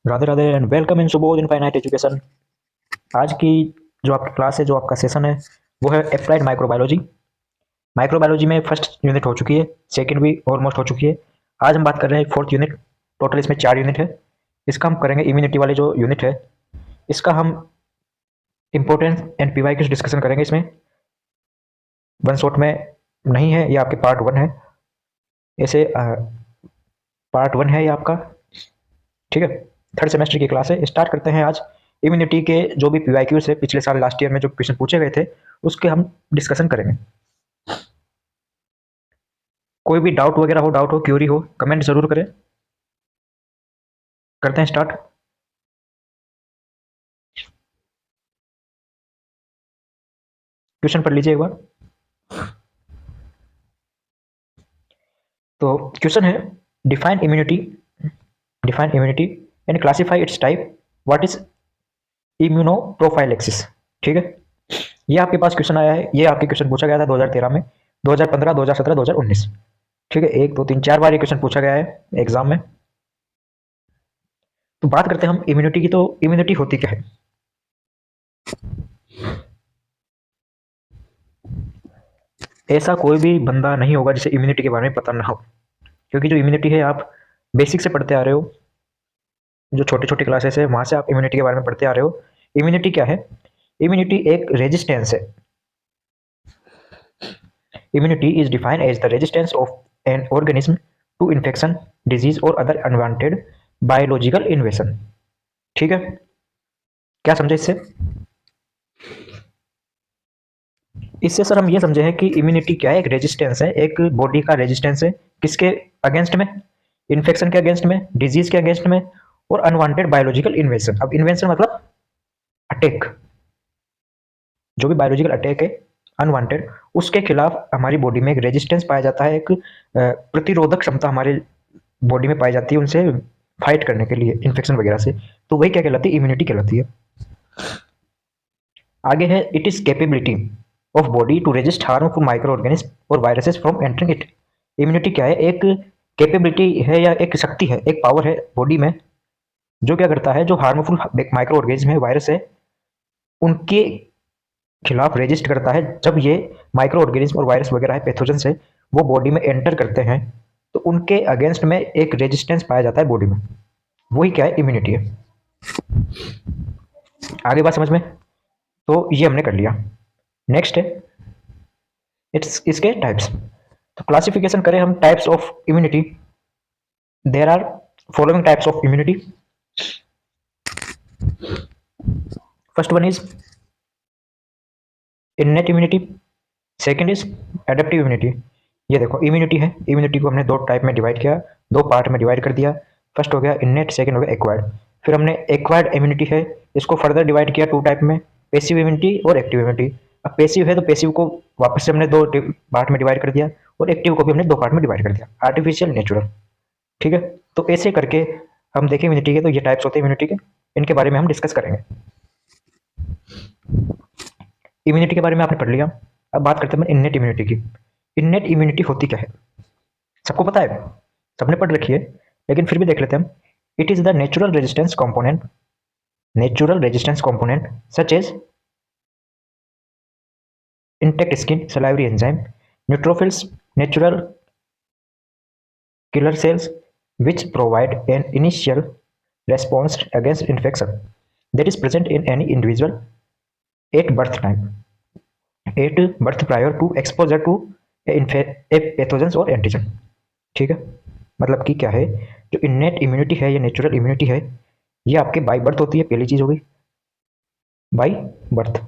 Radhe Radhe and welcome in Subodh infinite education. आज की जो आपकी क्लास है, जो आपका सेशन है, वो है अप्लाइड माइक्रोबायोलॉजी। माइक्रोबायोलॉजी में फर्स्ट यूनिट हो चुकी है, सेकंड भी ऑलमोस्ट हो चुकी है। आज हम बात कर रहे हैं फोर्थ यूनिट। टोटल इसमें 4 यूनिट है। इसका हम करेंगे इम्यूनिटी वाले जो यूनिट है, इसका हम इम्पोर्टेंस एंड पीवाई की डिस्कशन करेंगे। इसमें वन शॉट में नहीं है, ये आपके पार्ट 1 है। ऐसे पार्ट 1 है ये आपका, ठीक है। थर्ड सेमेस्टर की क्लास है। स्टार्ट करते हैं आज। इम्यूनिटी के जो भी पीवाईक्यूज है, पिछले साल लास्ट ईयर में जो क्वेश्चन पूछे गए थे, उसके हम डिस्कशन करेंगे। कोई भी डाउट वगैरह हो, डाउट हो, क्यूरी हो, कमेंट जरूर करें। करते हैं स्टार्ट। क्वेश्चन पढ़ लीजिए एक बार। तो क्वेश्चन है, define immunity, define immunity and classify its type, what is immunoprophylaxis. ठीक है, ये आपके पास क्वेश्चन आया है। ये आपके क्वेश्चन पूछा गया था 2013 में, 2015, 2017, 2019। ठीक है, 1 2 3 4 बार ये क्वेश्चन पूछा गया है एग्जाम में। तो बात करते हैं हम इम्यूनिटी की। तो इम्यूनिटी होती क्या है? ऐसा कोई भी बंदा नहीं होगा जिसे इम्यूनिटी के बारे में पता ना हो, क्योंकि जो इम्यूनिटी है आप बेसिक से पढ़ते आ रहे हो। जो छोटी छोटी क्लासेस है, वहां से आप इम्यूनिटी के बारे में पढ़ते आ रहे हो। इम्यूनिटी क्या है? इम्यूनिटी एक रेजिस्टेंस है। Immunity is defined as the resistance of an organism to infection, disease और अदर अनवांटेड बायोलॉजिकल इन्वेशन। ठीक है, क्या समझे इससे? इससे सर हम ये समझे हैं कि इम्यूनिटी क्या है? एक रेजिस्टेंस है, एक बॉडी का रेजिस्टेंस है। किसके अगेंस्ट में? इन्फेक्शन के अगेंस्ट में, डिजीज के अगेंस्ट में, और अनवांटेड बायोलॉजिकल इन्वेशन। अब इन्वेशन मतलब अटैक, जो भी बायोलॉजिकल अटैक है अनवांटेड, उसके खिलाफ हमारी बॉडी में एक रेजिस्टेंस पाया जाता है। एक प्रतिरोधक क्षमता हमारे बॉडी में पाई जाती है उनसे फाइट करने के लिए, इन्फेक्शन वगैरह से। तो वही क्या कहलाती है? इम्यूनिटी कहलाती है। आगे है, it is capability of body to resist harmful micro organism और viruses from entering it. Immunity क्या है? एक कैपेबिलिटी है या एक शक्ति है, एक पावर है बॉडी में, जो क्या करता है, जो हार्मफुल माइक्रो ऑर्गेनिज्म है, वायरस है, उनके खिलाफ रेजिस्ट करता है। जब ये माइक्रो ऑर्गेनिज्म और वायरस वगैरह है, पैथोजेंस है, वो बॉडी में एंटर करते हैं, तो उनके अगेंस्ट में एक रेजिस्टेंस पाया जाता है बॉडी में। वही क्या है? इम्यूनिटी है। आगे बात समझ में? तो ये हमने कर लिया। नेक्स्ट है इसके टाइप्स। तो क्लासिफिकेशन करें हम types of immunity. There are following types of immunity. First one is innate immunity, second is adaptive immunity. ये देखो, इम्यूनिटी है, इम्यूनिटी को हमने दो टाइप में डिवाइड किया, दो पार्ट में डिवाइड कर दिया। फर्स्ट हो गया इननेट, सेकंड हो गया एक्वायर्ड। फिर हमने एक्वायर्ड इम्यूनिटी है, इसको फर्दर डिवाइड किया टू टाइप में, पैसिव इम्यूनिटी और एक्टिव इम्यूनिटी। अब पैसिव है तो पैसिव को वापस से हमने दो पार्ट में डिवाइड कर दिया, और एक्टिव को भी हमने दो पार्ट में डिवाइड कर दिया, आर्टिफिशियल, नेचुरल। ठीक है, तो ऐसे करके हम देखें इम्यूनिटी के, तो ये टाइप्स होते हैं इम्यूनिटी के, इनके बारे में हम डिस्कस करेंगे। इम्यूनिटी के बारे में आपने पढ़ लिया। अब बात करते हैं इननेट इम्यूनिटी की। इननेट इम्यूनिटी होती क्या है? सबको पता है, सबने पढ़ रखी है, लेकिन फिर भी देख लेते हैं हम। It is the natural resistance component, natural resistance component such as intact skin, salivary enzyme, neutrophils, natural killer cells which provide an initial response against infection that is present in any individual at birth time, at birth prior to exposure to a pathogens or antigen। ठीक है, मतलब कि क्या है, जो innate immunity है, ये natural immunity है, ये आपके बाई बर्थ होती है। पहली चीज होगी बाई बर्थ,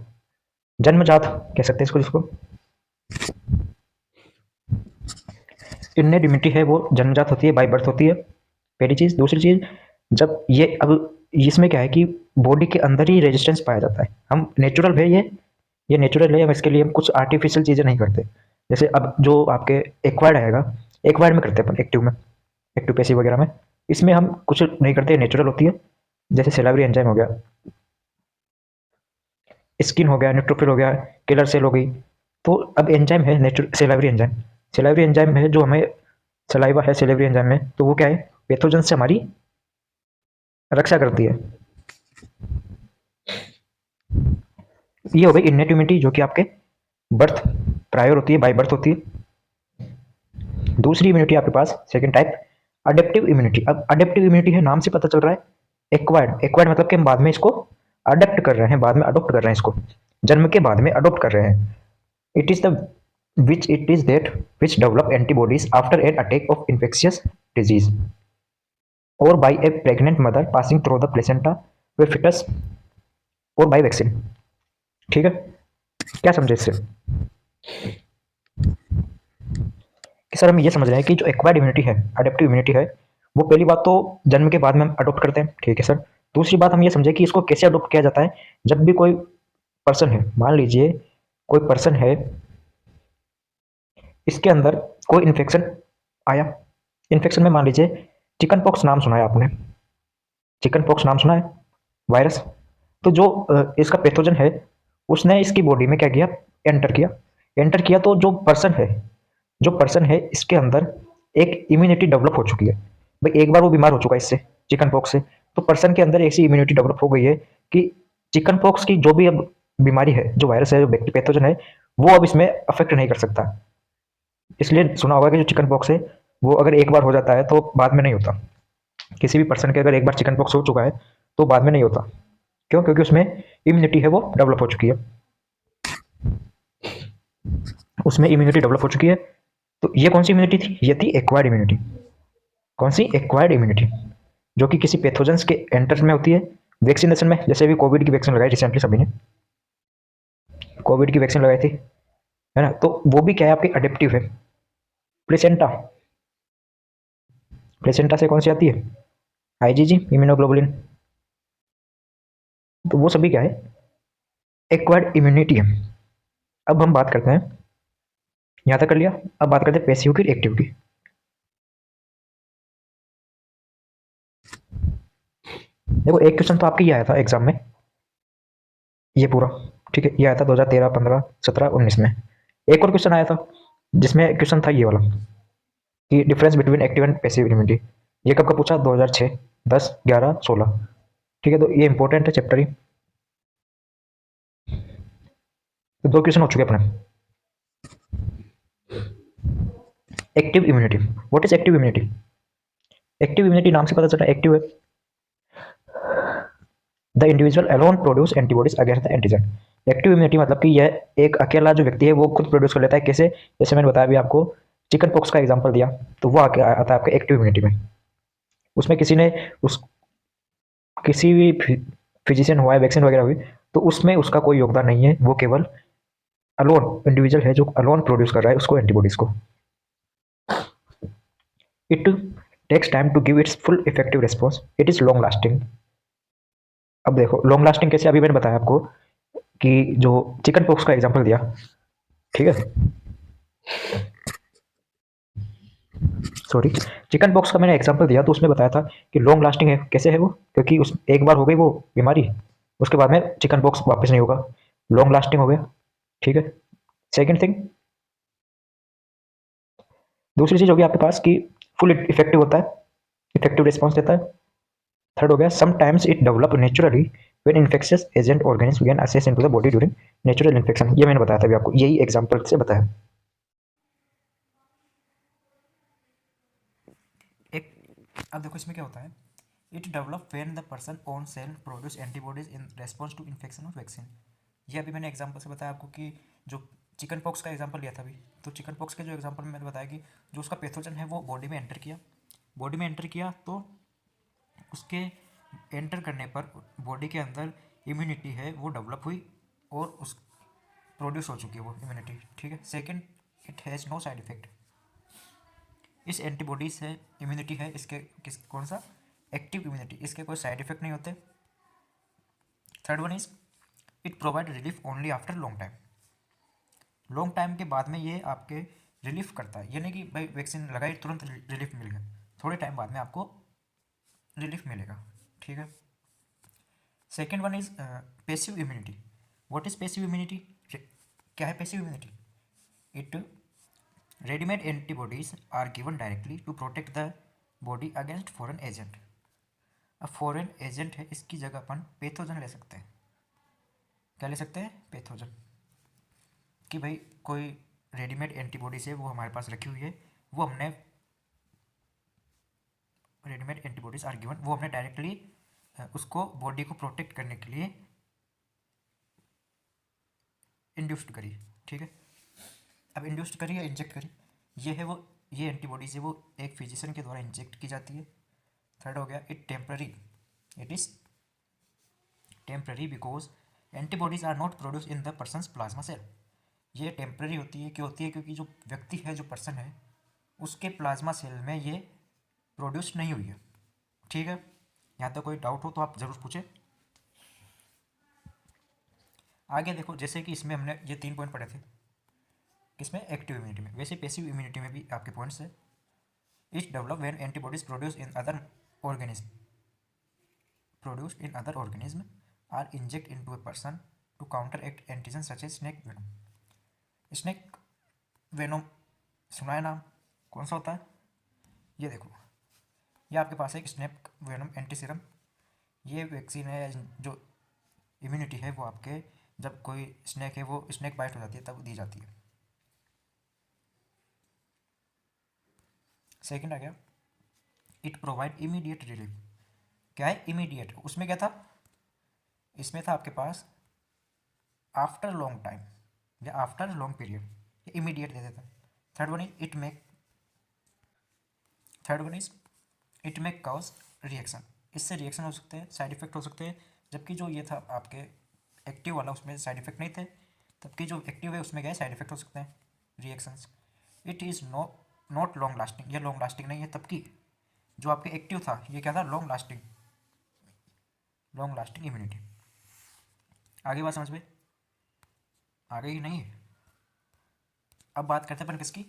जन्मजात कह सकते हैं इसको, जिसको इननेट इम्यूनिटी है वो जन्मजात होती है, बाई बर्थ होती है, पहली चीज। दूसरी चीज, जब ये अब इसमें क्या है कि बॉडी के अंदर ही रेजिस्टेंस पाया जाता है। हम नेचुरल है, ये नेचुरल है, हम इसके लिए हम कुछ आर्टिफिशियल चीज़ें नहीं करते। जैसे अब जो आपके एक्वायर्ड आएगा, एक्वायर्ड में करते हैं अपन, एक्टिव में, एक्टिव पैसिव वगैरह में, इसमें हम कुछ नहीं करते, नेचुरल होती है। जैसे सेलावरी एंजाइम हो गया, स्किन हो गया, न्यूट्रोफिल हो गया, किलर सेल हो गई। तो अब एंजाइम है नेचुरल, सेलावरी एंजाइम, सेलावरी एंजाइम है जो हमें, सलाइवा है सेलेवरी एंजाइम में, तो वो क्या है, पैथोजन से हमारी रक्षा करती है। ये हो गई इन्नेट इम्यूनिटी, जो कि आपके बर्थ प्रायर होती है, बाय बर्थ होती है। दूसरी इम्यूनिटी आपके पास सेकंड टाइप अडेप्टिव इम्यूनिटी। अब अडेप्टिव इम्यूनिटी है, नाम से पता चल रहा है एक्वायर्ड। एक्वायर्ड मतलब कि हम बाद में इसको अडेप्ट कर रहे हैं, बाद में अडोप्ट कर रहे हैं, इसको जन्म के बाद में अडोप्ट कर रहे हैं। It is the which it is that which develop antibodies after an attack of infectious disease और by a pregnant mother passing through the placenta way fetus और बाय वैक्सीन। ठीक है, क्या समझे इससे कि सर हम ये समझ रहे हैं कि जो एक्वायर्ड इम्यूनिटी है, अडेप्टिव इम्यूनिटी है, वो पहली बात तो जन्म के बाद में हम अडोप्ट करते हैं, ठीक है सर। दूसरी बात हम ये समझे कि इसको कैसे अडोप्ट किया जाता है। जब भी कोई पर्सन है, मान लीजिए कोई पर्सन है, इसके अंदर कोई इन्फेक्शन आया। इन्फेक्शन में मान लीजिए चिकन पॉक्स नाम सुना है आपने, चिकन पॉक्स नाम सुना है, वायरस। तो जो इसका पैथोजन है, उसने इसकी बॉडी में क्या किया, एंटर किया। एंटर किया तो जो पर्सन है इसके अंदर एक इम्यूनिटी डेवलप हो चुकी है। भाई एक बार वो बीमार हो चुका है इससे, चिकन पॉक्स से, तो पर्सन के अंदर ऐसी इम्यूनिटी डेवलप हो गई है कि चिकन पॉक्स की जो भी अब बीमारी है, जो वायरस है, जो पैथोजन है, वो अब इसमें अफेक्ट नहीं कर सकता। इसलिए सुना होगा कि जो चिकन पॉक्स है, वो अगर एक बार हो जाता है तो बाद में नहीं होता। किसी भी पर्सन के अगर एक बार चिकन पॉक्स हो चुका है तो बाद में नहीं होता। क्यों? क्योंकि उसमें इम्यूनिटी है वो डेवलप हो चुकी है, उसमें इम्यूनिटी डेवलप हो चुकी है। तो ये कौन सी इम्यूनिटी थी? ये थी एक्वायर्ड इम्यूनिटी। कौन सी? एक्वायर्ड इम्यूनिटी, जो कि किसी पैथोजेंस के एंटर में होती है। वैक्सीनेशन में, जैसे अभी कोविड की वैक्सीन लगाई रिसेंटली, सभी ने कोविड की वैक्सीन लगाई थी, है ना, तो वो भी क्या है, आपकी अडेप्टिव है। प्लेसेंटा, प्लेसेंटा से कौन सी आती है? IgG, immunoglobulin. तो वो सभी क्या है, एक्वायर्ड इम्यूनिटी है। अब हम बात करते हैं, यहाँ तक कर लिया। अब बात करते हैं पैसिव की, एक्टिव की। देखो एक क्वेश्चन तो आपके ये आया था एग्जाम में, ये पूरा, ठीक है, ये आया था 2013, 15, 17, 19 में। एक और क्वेश्चन आया था जिसमें क्वेश्चन था ये वाला कि difference between active and passive immunity. ये कब का पूछा? 2006, 10, 11, 16। ठीक है, तो ये इंपॉर्टेंट है चैप्टर ही। तो दो क्वेश्चन हो चुके अपने। Active immunity, what is active immunity? Active immunity नाम से पता चला एक्टिव है। The individual alone produce antibodies against the antigen. Active immunity मतलब कि यह एक अकेला जो व्यक्ति है वो खुद प्रोड्यूस कर लेता है। कैसे? जैसे मैंने बताया अभी आपको, चिकन पॉक्स का एग्जांपल दिया, तो वो आता है आपके एक्टिव इम्यूनिटी में। उसमें किसी ने उस किसी भी फिजिशियन हुआ है, वैक्सीन वगैरह हुई, तो उसमें उसका कोई योगदान नहीं है। वो केवल अलोन इंडिविजुअल है जो अलोन प्रोड्यूस कर रहा है उसको, एंटीबॉडीज को। It takes time to give its full effective response, it is long lasting. अब देखो लॉन्ग लास्टिंग कैसे, अभी मैंने बताया आपको कि जो चिकन पॉक्स का एग्जांपल दिया, ठीक है, सॉरी, चिकन पॉक्स का मैंने एग्जांपल दिया तो उसमें बताया था कि लॉन्ग लास्टिंग है। कैसे है वो? क्योंकि उस एक बार हो गई वो बीमारी, उसके बाद में चिकन पॉक्स वापस नहीं होगा, लॉन्ग लास्टिंग हो गया। ठीक है, सेकंड थिंग, दूसरी चीज होगी आपके पास कि फुल इफेक्टिव होता है, इफेक्टिव रिस्पॉन्स देता है। थर्ड हो गया, sometimes it develop naturally when infectious agent organism can access into the body during natural infection. ये मैंने बताया था अभी आपको, यही एग्जांपल से बताया। एक, अब देखो इसमें क्या होता है, it develop when the person own cell produce antibodies in response to infection of vaccine. ये अभी मैंने एग्जांपल से बताया आपको कि जो चिकन पॉक्स का एग्जांपल लिया था अभी, तो चिकन पॉक्स के जो एग्जांपल में मैंने बताया कि जो उसका पैथोजन है वो बॉडी में एंटर किया, बॉडी में एंटर किया तो उसके एंटर करने पर बॉडी के अंदर इम्यूनिटी है वो डेवलप हुई और उस प्रोड्यूस हो चुकी है वो इम्यूनिटी। ठीक है, second, it has no side effect. इस एंटीबॉडीज से इम्यूनिटी है, इसके किस कौन सा? एक्टिव इम्यूनिटी, इसके कोई साइड इफेक्ट नहीं होते। Third one is it provide relief only after long time. Long time के बाद में ये आपके रिलीफ करता है, ये नहीं कि भाई वैक्सीन लगाई तुरंत रिलीफ मिल गया, थोड़े टाइम बाद में आपको रिलीफ मिलेगा। ठीक है, second one is passive immunity. What is passive immunity? क्या है passive immunity? It readymade antibodies are given directly to protect the body against foreign agent. अब फॉरेन एजेंट है, इसकी जगह अपन पैथोजन ले सकते हैं। क्या ले सकते हैं? पैथोजन। कि भाई कोई रेडीमेड एंटीबॉडीज है वो हमारे पास रखी हुई है, वो हमने रेडीमेड एंटीबॉडीज आर गिवन, वो हमने डायरेक्टली उसको बॉडी को प्रोटेक्ट करने के लिए इंड्यूस्ड करी। ठीक है, अब इंड्यूस्ड करी या इंजेक्ट करी, ये है वो, ये एंटीबॉडीज है वो एक फिजिशियन के द्वारा इंजेक्ट की जाती है। थर्ड हो गया it temporary, it is temporary because antibodies are not produce in the persons plasma cell. ये टेम्पररी होती है, क्यों होती है? क्योंकि जो व्यक्ति है, जो पर्सन है, उसके प्लाज्मा सेल में ये प्रोड्यूस नहीं हुई है। ठीक है, यहाँ तो कोई डाउट हो तो आप ज़रूर पूछें। आगे देखो, जैसे कि इसमें हमने ये 3 पॉइंट पढ़े थे, किसमें? एक्टिव इम्यूनिटी में। वैसे पैसिव इम्यूनिटी में भी आपके पॉइंट्स है। It develop when antibodies produce in other organism produced in other organism are injected into a person to counteract antigen such as snake venom। Snake Venom सुना है नाम? कौन सा होता है? ये देखो, ये आपके पास है एक स्नेक वेनोम एंटी सीरम। ये वैक्सीन है, जो इम्यूनिटी है वो आपके, जब कोई स्नेक है वो स्नेक बाइट हो जाती है तब दी जाती है। सेकंड आ गया इट प्रोवाइड इमीडिएट रिलीफ। क्या है इमीडिएट? उसमें क्या था? इसमें था आपके पास आफ्टर लॉन्ग टाइम या आफ्टर लॉन्ग पीरियड, ये इमीडिएट दे देता है। Third one is it make cause reaction. इससे रिएक्शन हो सकते हैं, साइड इफेक्ट हो सकते हैं। जबकि जो ये था आपके एक्टिव वाला, उसमें साइड इफेक्ट नहीं थे, तबकि जो एक्टिव है उसमें क्या है, साइड इफेक्ट हो सकते हैं, reactions. It is not long lasting, ये लॉन्ग लास्टिंग नहीं है। तबकि जो आपके एक्टिव था ये क्या था? Long lasting immunity. आगे बात समझ में आ गई नहीं? अब बात करते हैं अपन किसकी?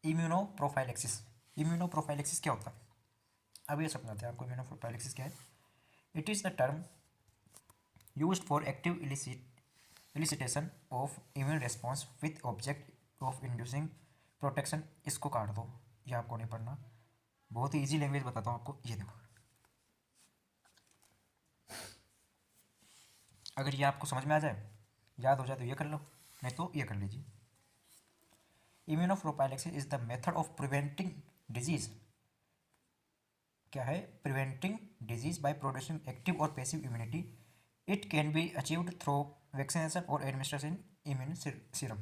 इम्यूनोप्रोफाइलेक्सिस। इम्यूनोप्रोफाइलेक्सिस क्या होता है अब ये समझाते हैं आपको। इम्यूनोप्रोफाइलेक्सिस क्या है? It is the term used for active elicitation of immune response with object of inducing protection. इसको काट दो, ये आपको नहीं पढ़ना, बहुत ही ईजी लैंग्वेज बताता हूँ आपको। ये देखो, अगर ये आपको समझ में आ जाए, याद हो जाए तो ये कर लो, नहीं तो ये कर लीजिए। Immunoprophylaxis is the method of preventing disease. क्या है? Preventing disease by producing active और passive immunity. It can be achieved through vaccination और एडमिनिस्ट्रेशन इम्यून सीरम।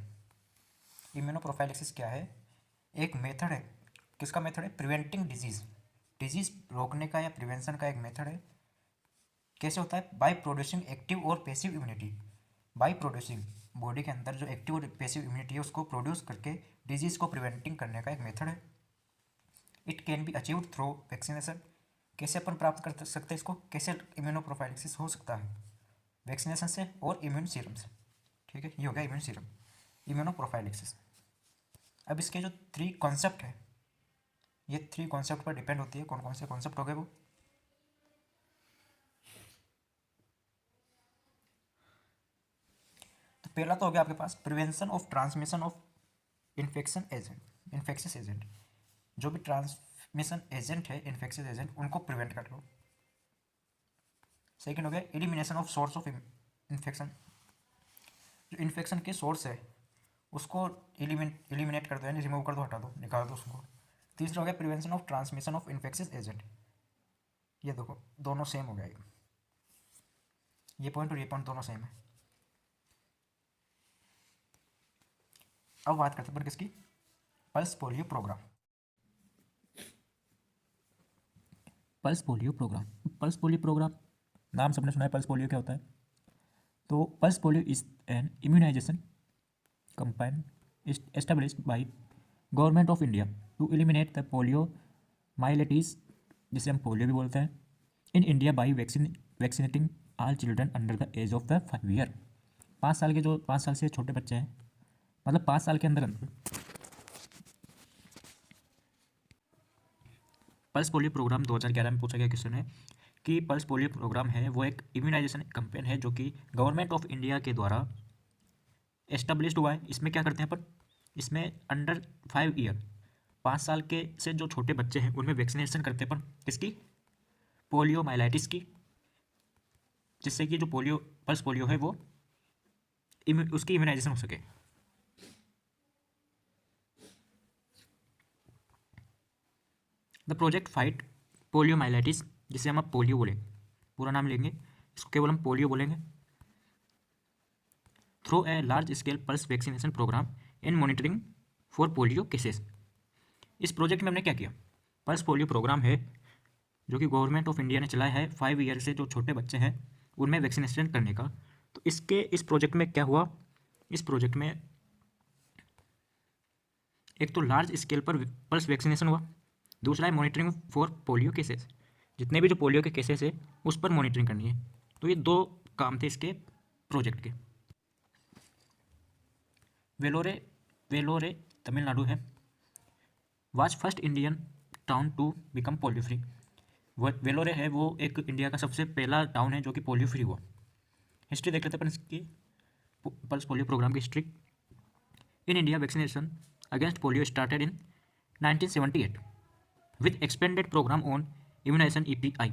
इम्यूनोप्रोफाइलेक्सिस क्या है? एक मेथड है। किसका मेथड है? प्रिवेंटिंग डिजीज रोकने का या प्रिवेंशन का एक मेथड है। कैसे होता है? बाय प्रोड्यूसिंग एक्टिव और passive immunity. By producing, body के अंदर जो एक्टिव और पैसिव इम्यूनिटी है उसको प्रोड्यूस करके डिजीज़ को प्रिवेंटिंग करने का एक मेथड है। It can be achieved through vaccination. कैसे अपन प्राप्त कर सकते हैं इसको? कैसे इम्यूनोप्रोफाइलेक्सिस हो सकता है? वैक्सीनेशन से और इम्यून सीरम से। ठीक है, ये हो गया इम्यून सीरम, इम्यूनोप्रोफाइलेक्सिस। अब इसके जो 3 कॉन्सेप्ट है, ये 3 कॉन्सेप्ट पर डिपेंड होती है। कौन कौन से कॉन्सेप्ट हो गए वो? तो पहला तो हो गया आपके पास prevention of transmission of infectious agent. जो भी ट्रांसमिशन एजेंट है, इन्फेक्शियस एजेंट, उनको प्रिवेंट कर लो। सेकेंड हो गया elimination of source of infection. जो इन्फेक्शन के सोर्स है उसको एलिमिनेट कर दो, यानी रिमूव कर दो, हटा दो, निकाल दो उसको। तीसरा हो गया prevention of transmission of infectious agent. ये देखो दोनों सेम हो गया, ये पॉइंट और ये पॉइंट दोनों सेम है। अब बात करते हैं किसकी? Pulse polio programme. Pulse polio programme नाम सबने सुना है। पल्स पोलियो क्या होता है? तो pulse polio is an immunization campaign established by government of India to eliminate the polio myelitis, जिसे हम पोलियो भी बोलते हैं, in India by vaccinating all children under the age of the 5 year. 5 साल के, जो 5 साल से छोटे बच्चे हैं, मतलब 5 साल के अंदर पल्स पोलियो प्रोग्राम 2011 में पूछा गया क्वेश्चन है कि पल्स पोलियो प्रोग्राम है वो एक इम्यूनाइजेशन कैंपेन है जो कि गवर्नमेंट ऑफ इंडिया के द्वारा एस्टेब्लिश्ड हुआ है। इसमें क्या करते हैं अपन? इसमें अंडर 5 ईयर, 5 साल के से जो छोटे बच्चे हैं उनमें वैक्सीनेशन करते हैं अपन। किसकी? पोलियोमाइलाइटिस की, जिससे कि जो पोलियो पल्स पोलियो है वो उसकी इम्यूनाइजेशन हो सके। द प्रोजेक्ट फाइट पोलियोमाइलाइटिस, जिसे हम अब पोलियो बोलेंगे, पूरा नाम लेंगे, इसको केवल हम पोलियो बोलेंगे, through a large scale pulse vaccination programme in monitoring for polio cases. इस प्रोजेक्ट में हमने क्या किया, पल्स पोलियो प्रोग्राम है जो कि गवर्नमेंट ऑफ इंडिया ने चलाया है 5 ईयर से जो छोटे बच्चे हैं उनमें वैक्सीनेशन करने का। तो इस प्रोजेक्ट में क्या हुआ, इस प्रोजेक्ट में एक तो लार्ज स्केल पर पल्स वैक्सीनेशन हुआ, दूसरा है मॉनिटरिंग फॉर पोलियो केसेस, जितने भी जो पोलियो के केसेस है उस पर मॉनिटरिंग करनी है। तो ये दो काम थे इसके प्रोजेक्ट के। वेलोरे वेलोरे तमिलनाडु है, was first Indian town to become polio free. Vellore है वो एक इंडिया का सबसे पहला टाउन है जो कि पोलियो फ्री हुआ। हिस्ट्री देख लेते हैं अपन इसकी, पल्स पोलियो प्रोग्राम की history. In India vaccination against polio started in 1978 with expanded program on immunization EPI.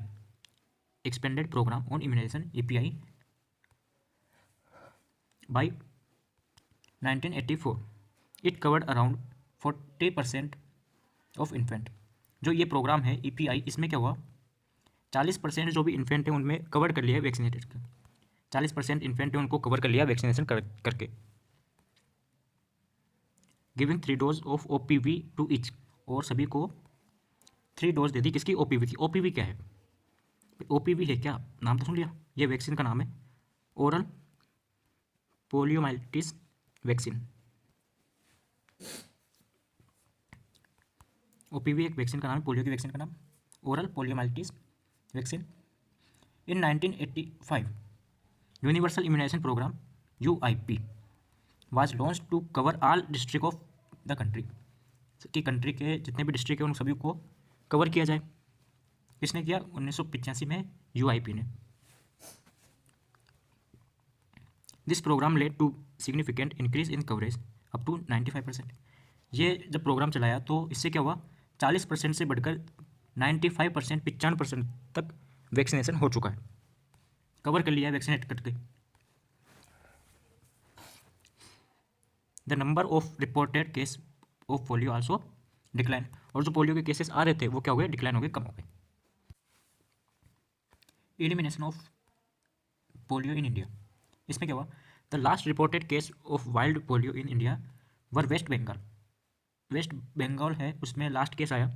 Expanded program on immunization EPI by 1984. It covered around 40% of infant. जो ये programme है EPI, इसमें क्या हुआ, 40% जो भी इन्फेंट है उनमें कवर कर लिया वैक्सीनेटेड का, 40% इन्फेंट है उनको कवर कर लिया वैक्सीनेशन करके। Giving 3 dose of OPV to each, और सभी को 3 डोज दे दी किसकी, OPV की। OPV क्या है, OPV है क्या, नाम तो सुन लिया, ये वैक्सीन का नाम है, ओरल पोलियोमाइलिटिस वैक्सीन। OPV एक वैक्सीन का नाम है, पोलियो की वैक्सीन का नाम, oral poliomyelitis vaccine. In 1985 universal immunisation programme UIP was launch to cover all district of the country, कि कंट्री के जितने भी डिस्ट्रिक्ट हैं उन सभी को कवर किया जाए। किसने किया, 1985 में UIP ने। This programme led to significant increase in coverage up to 95%। ये जब प्रोग्राम चलाया तो इससे क्या हुआ, 40% से बढ़कर 95%, 95% तक वैक्सीनेशन हो चुका है, कवर कर लिया है वैक्सीनेट करके। The number of reported case of polio also decline, और जो पोलियो के केसेस आ रहे थे वो क्या हो गए, डिक्लाइन हो गए, कम हो गए। Elimination of polio in India, इसमें क्या हुआ, the last reported case of wild polio in India were West Bengal. West Bengal है उसमें लास्ट केस आया,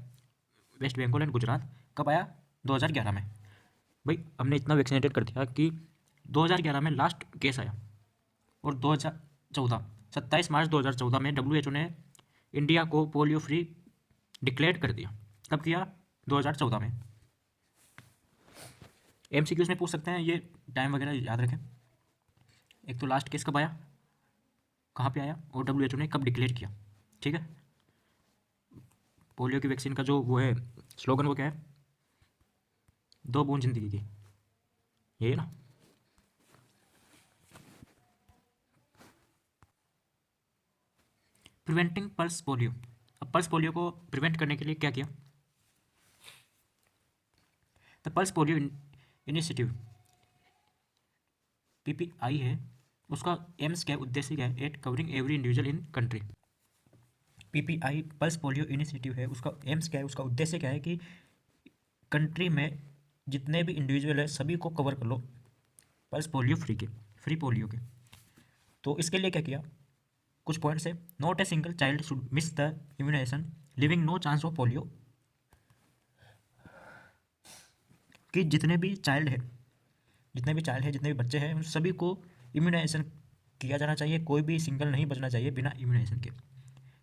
वेस्ट बंगाल एंड गुजरात, कब आया, 2011 में। भाई हमने इतना वैक्सीनेटेड कर दिया कि 2011 में लास्ट केस आया, और 2014 27 मार्च 2014 में WHO ने इंडिया को पोलियो फ्री डिक्लेयर कर दिया। कब किया, 2014 में। MCQs में पूछ सकते हैं, ये टाइम वगैरह याद रखें। एक तो लास्ट केस कब आया, कहाँ पे आया, और WHO ने कब डिक्लेयर किया, ठीक है। पोलियो की वैक्सीन का जो वो है स्लोगन, वो क्या है, 2 बूंद जिंदगी की, ये है ना। प्रिवेंटिंग पल्स पोलियो, अब पल्स पोलियो को प्रिवेंट करने के लिए क्या किया, the pulse polio initiative PPI है, उसका एम्स क्या है, उद्देश्य क्या है, at covering every individual in country. PPI pulse polio initiative है, उसका एम्स क्या है, उसका उद्देश्य क्या है कि कंट्री में जितने भी इंडिविजुअल है सभी को कवर कर लो पल्स पोलियो फ्री पोलियो के। तो इसके लिए क्या किया, कुछ पॉइंट्स है, not a single child should miss the immunisation leaving no chance of polio, कि जितने भी चाइल्ड है जितने भी बच्चे हैं उन सभी को इम्यूनाइजेशन किया जाना चाहिए, कोई भी सिंगल नहीं बचना चाहिए बिना इम्यूनाइजेशन के।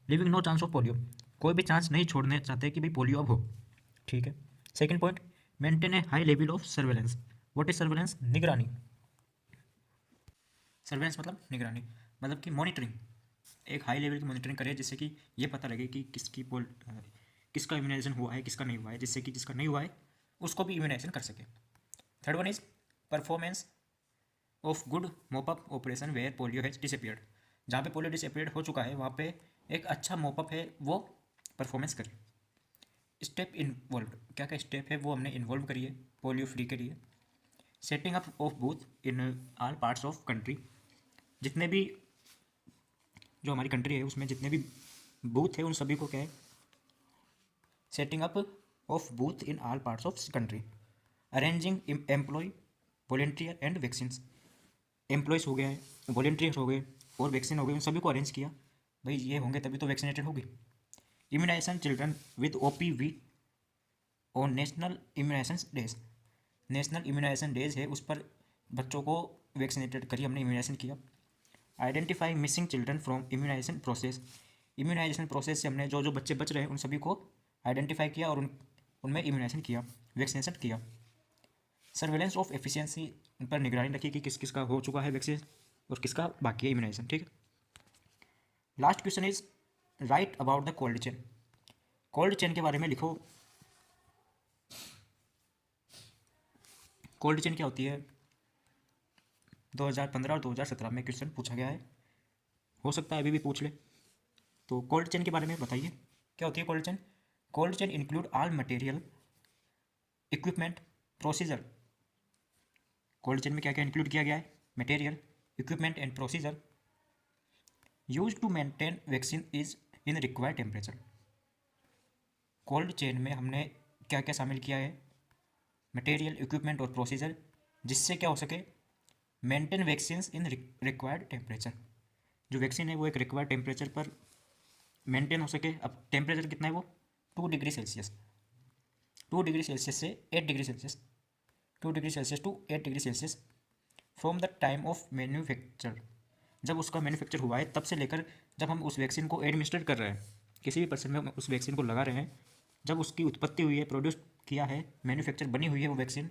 Leaving no chance of polio, कोई भी चांस नहीं छोड़ने चाहते कि भाई पोलियो अब हो, ठीक है। Second point, maintain A high level of surveillance. What is surveillance, निगरानी। सर्वेलेंस मतलब निगरानी, मतलब कि मॉनिटरिंग, एक हाई लेवल की मॉनिटरिंग करें जिससे कि ये पता लगे कि किसका इम्यूनाइजेशन हुआ है, किसका नहीं हुआ है, जिससे कि जिसका नहीं हुआ है उसको भी इम्यूनाइजेशन कर सके। Third one is performance of good mop up operation where polio has disappeared, जहाँ पे पोलियो डिसअपीयर्ड हो चुका है वहाँ पे एक अच्छा मोपअप है वो परफॉर्मेंस करे। स्टेप इन्वॉल्व, क्या क्या स्टेप है वो हमने इन्वॉल्व करिए पोलियो फ्री के लिए। Setting up of booth in all parts of country, जितने भी जो हमारी कंट्री है उसमें जितने भी बूथ है उन सभी को क्या है, setting up of booth in all parts of country. Arranging employ, volunteer and vaccine, employees हो गया है, वॉलेंटियर्स हो गए और वैक्सीन हो गए, उन सभी को अरेंज किया, भाई ये होंगे तभी तो वैक्सीनेटेड होगी। इम्यूनाइजेशन चिल्ड्रन विद OPV और national immunisation days, national immunisation days है उस पर बच्चों को वैक्सीनेटेड करिए, हमने इम्यूनाइजेशन किया। Identify missing children from immunisation process, immunisation process से हमने जो जो बच्चे बच रहे हैं उन सभी को आइडेंटिफाई किया और उनमें इम्यूनाइजेशन किया, वैक्सीनेशन किया। सर्वेलेंस ऑफ एफिशिएंसी, उन पर निगरानी रखी कि किस किस का हो चुका है वैक्सीन और किसका बाकी है इम्यूनाइजेशन, ठीक है। Last question is right about the cold chain, cold chain के बारे में लिखो। कोल्ड चेन क्या होती है, 2015 और 2017 में क्वेश्चन पूछा गया है, हो सकता है अभी भी पूछ ले। तो कोल्ड चेन के बारे में बताइए क्या होती है cold chain. Cold chain include all material, equipment, procedure, cold chain में क्या क्या इंक्लूड किया गया है, material, equipment and procedure use to maintain vaccine is in required temperature. Cold chain में हमने क्या क्या शामिल किया है, मटेरियल, इक्विपमेंट और प्रोसीजर, जिससे क्या हो सके, मेंटेन वैक्सीन इन रिक्वायर्ड टेम्परेचर, जो वैक्सीन है वो एक रिक्वायर्ड टेम्परेचर पर मेंटेन हो सके। अब टेम्परेचर कितना है वो 2 डिग्री सेल्सियस, 2 डिग्री सेल्सियस से 8 degree Celsius, 2 degree Celsius to 8 degree Celsius from the time of manufacture, जब उसका मैन्युफैक्चर हुआ है तब से लेकर जब हम उस वैक्सीन को एडमिनिस्ट्रेट कर रहे हैं, किसी भी पर्सन में उस वैक्सीन को लगा रहे हैं, जब उसकी उत्पत्ति हुई है, प्रोड्यूस किया है, मैन्युफैक्चर बनी हुई है वो वैक्सीन,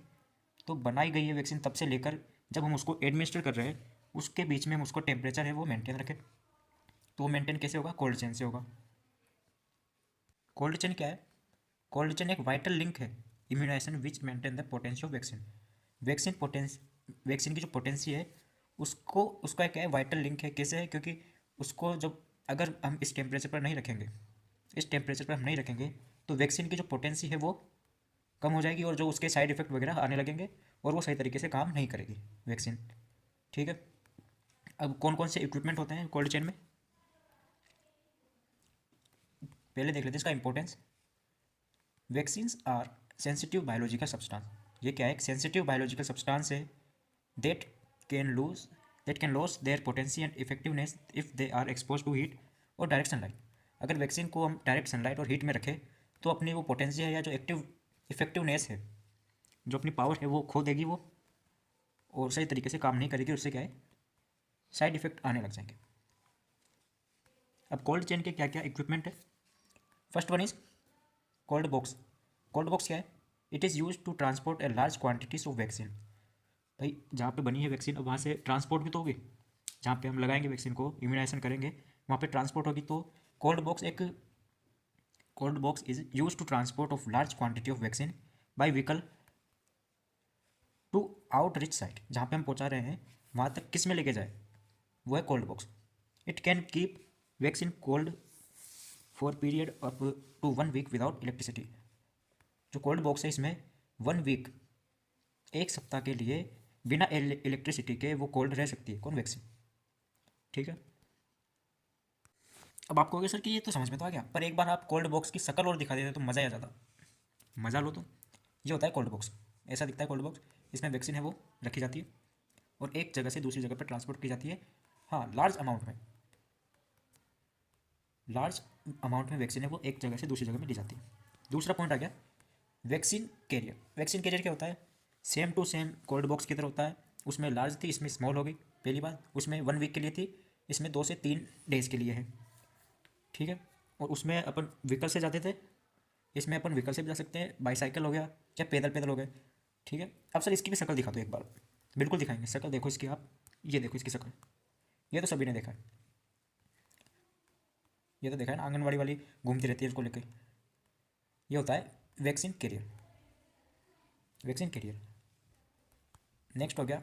तो बनाई गई है वैक्सीन तब से लेकर जब हम उसको एडमिनिस्टर कर रहे हैं उसके बीच में हम उसको टेम्परेचर है वो मेंटेन रखें। तो वो मेंटेन कैसे होगा, कोल्ड चेन से होगा। कोल्ड चेन क्या है, कोल्ड चेन एक वाइटल लिंक है immunisation which maintain the potency of vaccine, vaccine potence, vaccine की जो पोटेंसी है उसको, उसका क्या है, वाइटल लिंक है। कैसे है, क्योंकि उसको जब अगर हम इस टेम्परेचर पर नहीं रखेंगे, इस टेम्परेचर पर हम नहीं रखेंगे तो वैक्सीन की जो पोटेंसी है वो कम हो जाएगी और जो उसके साइड इफेक्ट वगैरह आने लगेंगे और वो सही तरीके से काम नहीं करेगी वैक्सीन, ठीक है। अब कौन कौन से इक्विपमेंट होते हैं कोल्ड चेन में, पहले देख लेते हैं इसका importance. Vaccines are sensitive biological substance, ये क्या है, एक सेंसिटिव बायोलॉजिकल सब्सटेंस है that can lose that can loss their potency and effectiveness if they are expose to heat और डायरेक्ट सनलाइट। अगर वैक्सीन को हम डायरेक्ट सनलाइट और हीट में रखें तो अपनी वो पोटेंसी है या जो एक्टिव इफेक्टिवनेस है, जो अपनी पावर है वो खो देगी वो, और सही तरीके से काम नहीं करेगी, उससे क्या है, साइड इफेक्ट आने लग जाएंगे। अब कोल्ड चेन के क्या क्या इक्विपमेंट है, first one is cold box. Cold box क्या है, it is use to transport a large quantities of vaccine, भाई जहाँ पे बनी है वैक्सीन अब वहाँ से ट्रांसपोर्ट भी तो होगी, जहाँ पे हम लगाएंगे वैक्सीन को इम्यूनाइजेशन करेंगे वहाँ पे ट्रांसपोर्ट होगी। तो कोल्ड बॉक्स एक, cold box is use to transport of large quantity of vaccine by vehicle to out reach site, जहाँ पे हम पहुँचा रहे हैं वहाँ तक किस में लेके जाए, वो है cold box. It can keep vaccine cold for period up to 1 week without electricity, जो कोल्ड बॉक्स है इसमें 1 वीक, 1 सप्ताह के लिए बिना इलेक्ट्रिसिटी के वो कोल्ड रह सकती है कौन, वैक्सीन, ठीक है। अब आपको कहोगे सर कि ये तो समझ में तो आ गया, पर एक बार आप कोल्ड बॉक्स की शक्ल और दिखा देते तो मज़ा ही आ जाता, मज़ा लो तो। ये होता है कोल्ड बॉक्स, ऐसा दिखता है कोल्ड बॉक्स, इसमें वैक्सीन है वो रखी जाती है और एक जगह से दूसरी जगह पर ट्रांसपोर्ट की जाती है, हाँ लार्ज अमाउंट में, लार्ज अमाउंट में वैक्सीन है वो एक जगह से दूसरी जगह में ली जाती है। दूसरा पॉइंट आ गया वैक्सीन कैरियर, वैक्सीन कैरियर क्या होता है, same to same cold box की तरह होता है, उसमें लार्ज थी इसमें स्मॉल हो गई, पहली बात, उसमें 1 वीक के लिए थी, इसमें 2 से 3 डेज के लिए है, ठीक है। और उसमें अपन व्हीकल से जाते थे, इसमें अपन व्हीकल से भी जा सकते हैं, बाईसाइकिल हो गया या पैदल पैदल हो गए, ठीक है। अब सर इसकी भी शक्ल दिखा दो एक बार, बिल्कुल दिखाएंगे, शक्ल देखो इसकी आप, ये देखो इसकी शक्ल, ये तो सभी ने देखा है, ये तो देखा है ना, आंगनवाड़ी वाली घूमती रहती है इसको लेकर, ये होता है vaccine carrier, vaccine carrier. Next हो गया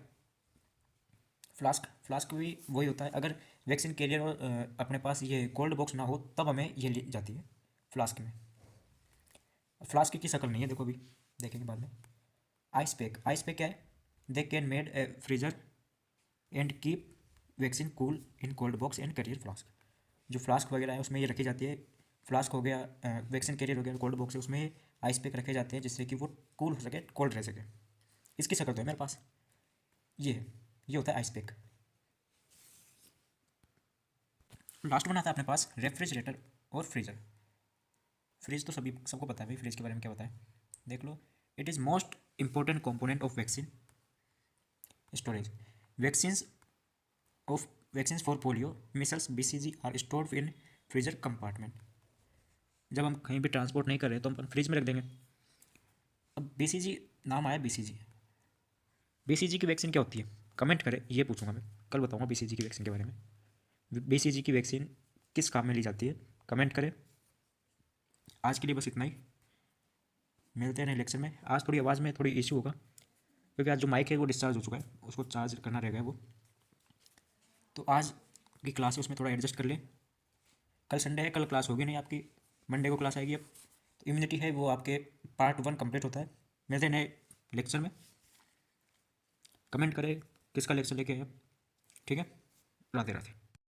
फ्लास्क, फ्लास्क भी वही होता है, अगर वैक्सीन कैरियर और अपने पास ये कोल्ड बॉक्स ना हो तब हमें ये ली जाती है फ्लास्क में। फ्लास्क की शक्ल नहीं है, देखो अभी देखेंगे बाद में। आइस पैक क्या है, they can made a freezer and keep vaccine cool in cold box and carrier flask. जो फ्लास्क वगैरह है उसमें ये रखी जाती है, फ्लास्क हो गया, वैक्सीन कैरियर हो गया, कोल्ड बॉक्स है उसमें आइस पैक रखे जाते हैं जिससे कि वो कूल हो सके, कोल्ड रह सके। इसकी शक्ल तो है मेरे पास, ये है, ये होता है आइस पैक। लास्ट वन आता है अपने पास रेफ्रिजरेटर और फ्रीजर। फ्रिज तो सभी सबको पता है भाई, फ्रिज के बारे में क्या पता है, देख लो। It is most important component of vaccine storage. Vaccines of vaccines for polio, measles, BCG are stored in freezer compartment. जब हम कहीं भी ट्रांसपोर्ट नहीं कर रहे तो हम फ्रिज में रख देंगे। अब बीसीजी नाम आया, बीसीजी, बीसीजी की वैक्सीन क्या होती है, कमेंट करें, ये पूछूंगा मैं, कल बताऊंगा बीसीजी की वैक्सीन के बारे में। बीसीजी की वैक्सीन किस काम में ली जाती है, कमेंट करें। आज के लिए बस इतना ही, मिलते हैं नए लेक्चर में। आज थोड़ी आवाज़ में थोड़ी इशू होगा क्योंकि आज जो माइक है वो डिस्चार्ज हो चुका है, उसको चार्ज करना रहेगा वो, तो आज की क्लास है उसमें थोड़ा एडजस्ट कर लें। कल संडे है, कल क्लास होगी नहीं आपकी, मंडे को क्लास आएगी। अब तो इम्यूनिटी है वो आपके पार्ट 1 कंप्लीट होता है। मिलते हैं नए लेक्चर में, कमेंट करें किसका लेक्चर लेके आए आप, ठीक है, राधे राधे।